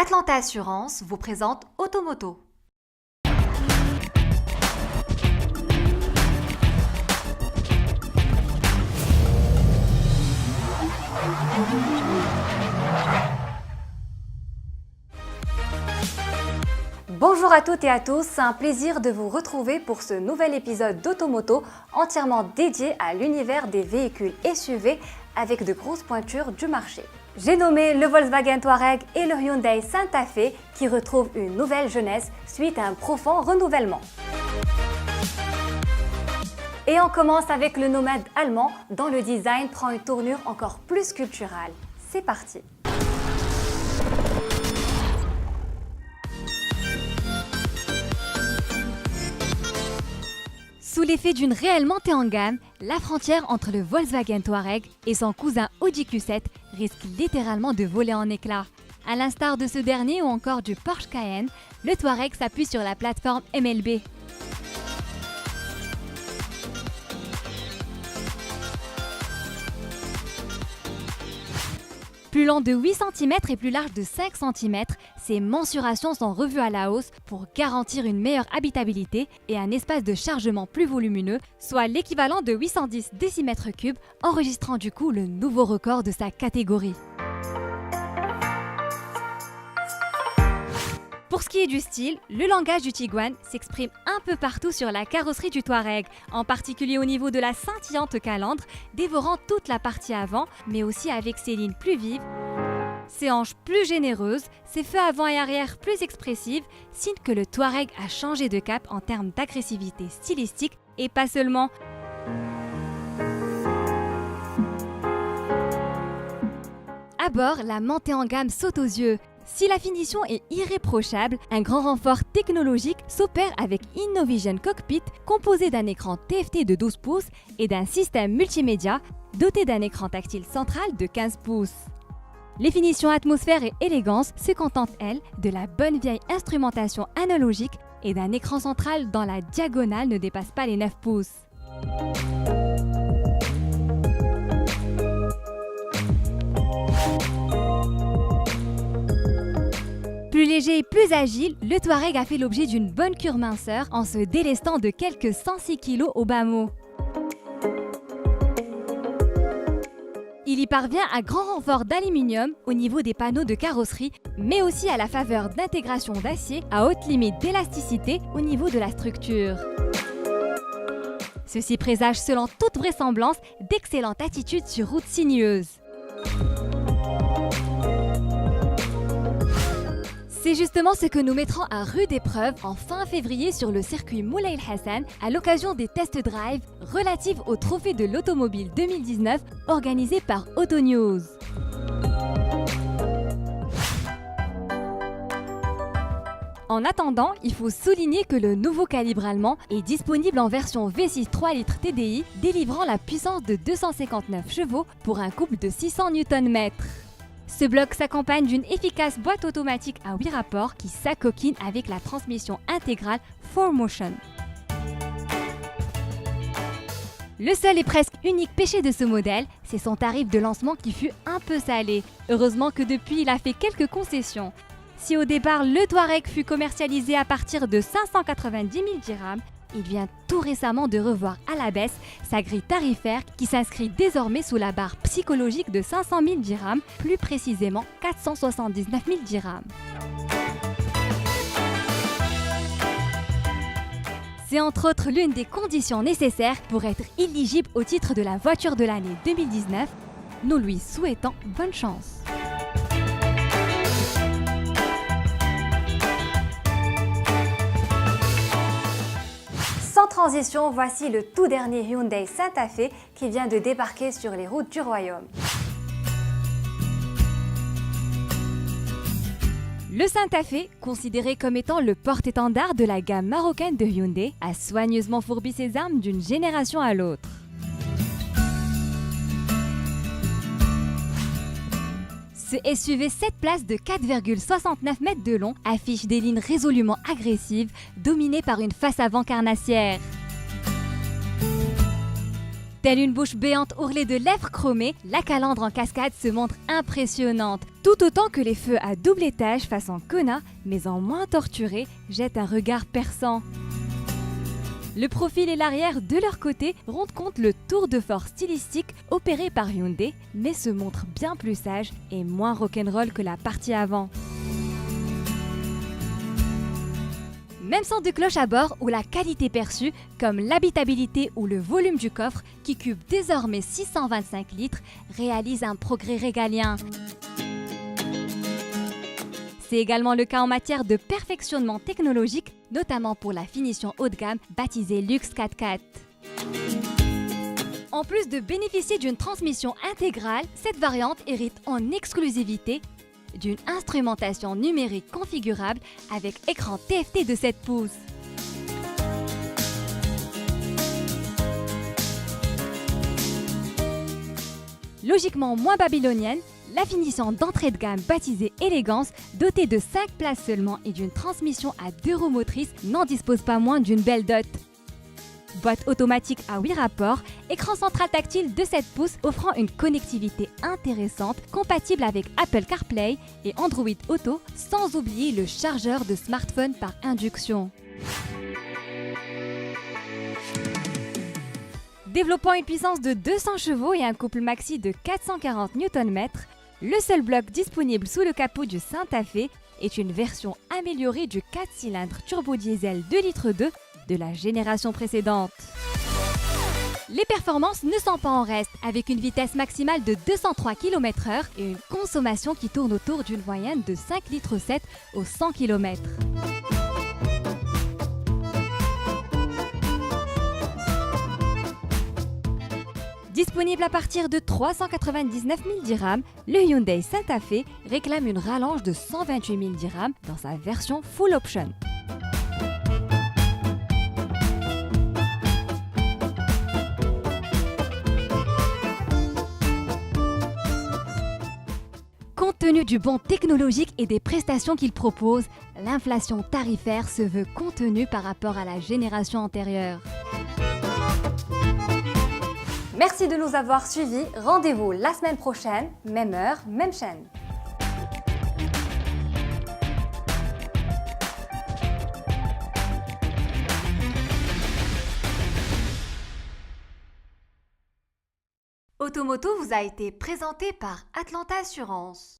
Atlanta Assurance vous présente Automoto. Bonjour à toutes et à tous, c'est un plaisir de vous retrouver pour ce nouvel épisode d'Automoto entièrement dédié à l'univers des véhicules SUV avec de grosses pointures du marché. J'ai nommé le Volkswagen Touareg et le Hyundai Santa Fe qui retrouvent une nouvelle jeunesse suite à un profond renouvellement. Et on commence avec le nomade allemand dont le design prend une tournure encore plus sculpturale. C'est parti! Sous l'effet d'une réelle montée en gamme, la frontière entre le Volkswagen Touareg et son cousin Audi Q7 risque littéralement de voler en éclats. À l'instar de ce dernier ou encore du Porsche Cayenne, le Touareg s'appuie sur la plateforme MLB. Plus long de 8 cm et plus large de 5 cm, ces mensurations sont revues à la hausse pour garantir une meilleure habitabilité et un espace de chargement plus volumineux, soit l'équivalent de 810 décimètres cubes, enregistrant du coup le nouveau record de sa catégorie. Pour ce qui est du style, le langage du Tiguan s'exprime un peu partout sur la carrosserie du Touareg, en particulier au niveau de la scintillante calandre, dévorant toute la partie avant, mais aussi avec ses lignes plus vives, ses hanches plus généreuses, ses feux avant et arrière plus expressifs, signe que le Touareg a changé de cap en termes d'agressivité stylistique et pas seulement. À bord, la montée en gamme saute aux yeux. Si la finition est irréprochable, un grand renfort technologique s'opère avec InnoVision Cockpit composé d'un écran TFT de 12 pouces et d'un système multimédia doté d'un écran tactile central de 15 pouces. Les finitions atmosphère et élégance se contentent, elles, de la bonne vieille instrumentation analogique et d'un écran central dont la diagonale ne dépasse pas les 9 pouces. Plus léger et plus agile, le Touareg a fait l'objet d'une bonne cure minceur en se délestant de quelques 106 kg au bas mot. Il y parvient à grand renfort d'aluminium au niveau des panneaux de carrosserie, mais aussi à la faveur d'intégration d'acier à haute limite d'élasticité au niveau de la structure. Ceci présage selon toute vraisemblance d'excellentes attitudes sur route sinueuse. C'est justement ce que nous mettrons à rude épreuve en fin février sur le circuit Moulay El Hassan à l'occasion des test drive relatifs au Trophée de l'Automobile 2019 organisé par Autonews. En attendant, il faut souligner que le nouveau calibre allemand est disponible en version V6 3 litres TDI délivrant la puissance de 259 chevaux pour un couple de 600 Nm. Ce bloc s'accompagne d'une efficace boîte automatique à 8 rapports qui s'acoquine avec la transmission intégrale 4Motion. Le seul et presque unique péché de ce modèle, c'est son tarif de lancement qui fut un peu salé. Heureusement que depuis, il a fait quelques concessions. Si au départ, le Touareg fut commercialisé à partir de 590 000 dirhams, il vient tout récemment de revoir à la baisse sa grille tarifaire qui s'inscrit désormais sous la barre psychologique de 500 000 dirhams, plus précisément 479 000 dirhams. C'est entre autres l'une des conditions nécessaires pour être éligible au titre de la voiture de l'année 2019. Nous lui souhaitons bonne chance. Sans transition, voici le tout dernier Hyundai Santa Fe qui vient de débarquer sur les routes du royaume. Le Santa Fe, considéré comme étant le porte-étendard de la gamme marocaine de Hyundai, a soigneusement fourbi ses armes d'une génération à l'autre. Ce SUV 7 places de 4,69 mètres de long affiche des lignes résolument agressives, dominées par une face avant carnassière. Telle une bouche béante ourlée de lèvres chromées, la calandre en cascade se montre impressionnante, tout autant que les feux à double étage façon Kona, mais en moins torturé, jettent un regard perçant. Le profil et l'arrière de leur côté rendent compte le tour de force stylistique opéré par Hyundai, mais se montre bien plus sage et moins rock'n'roll que la partie avant. Même son de cloche à bord où la qualité perçue, comme l'habitabilité ou le volume du coffre, qui cube désormais 625 litres, réalise un progrès régalien. C'est également le cas en matière de perfectionnement technologique, notamment pour la finition haut de gamme baptisée Luxe 4x4. En plus de bénéficier d'une transmission intégrale, cette variante hérite en exclusivité d'une instrumentation numérique configurable avec écran TFT de 7 pouces. Logiquement moins babylonienne, la finition d'entrée de gamme baptisée Élégance, dotée de 5 places seulement et d'une transmission à 2 roues motrices, n'en dispose pas moins d'une belle dot. Boîte automatique à 8 rapports, écran central tactile de 7 pouces offrant une connectivité intéressante compatible avec Apple CarPlay et Android Auto, sans oublier le chargeur de smartphone par induction. Développant une puissance de 200 chevaux et un couple maxi de 440 Nm, le seul bloc disponible sous le capot du Santa Fe est une version améliorée du 4 cylindres turbo-diesel 2,2 litres de la génération précédente. Les performances ne sont pas en reste, avec une vitesse maximale de 203 km/h et une consommation qui tourne autour d'une moyenne de 5,7 litres au 100 km. Disponible à partir de 399 000 dirhams, le Hyundai Santa Fe réclame une rallonge de 128 000 dirhams dans sa version Full Option. Compte tenu du bond technologique et des prestations qu'il propose, l'inflation tarifaire se veut contenue par rapport à la génération antérieure. Merci de nous avoir suivis. Rendez-vous la semaine prochaine, même heure, même chaîne. Automoto vous a été présenté par Atlanta Assurance.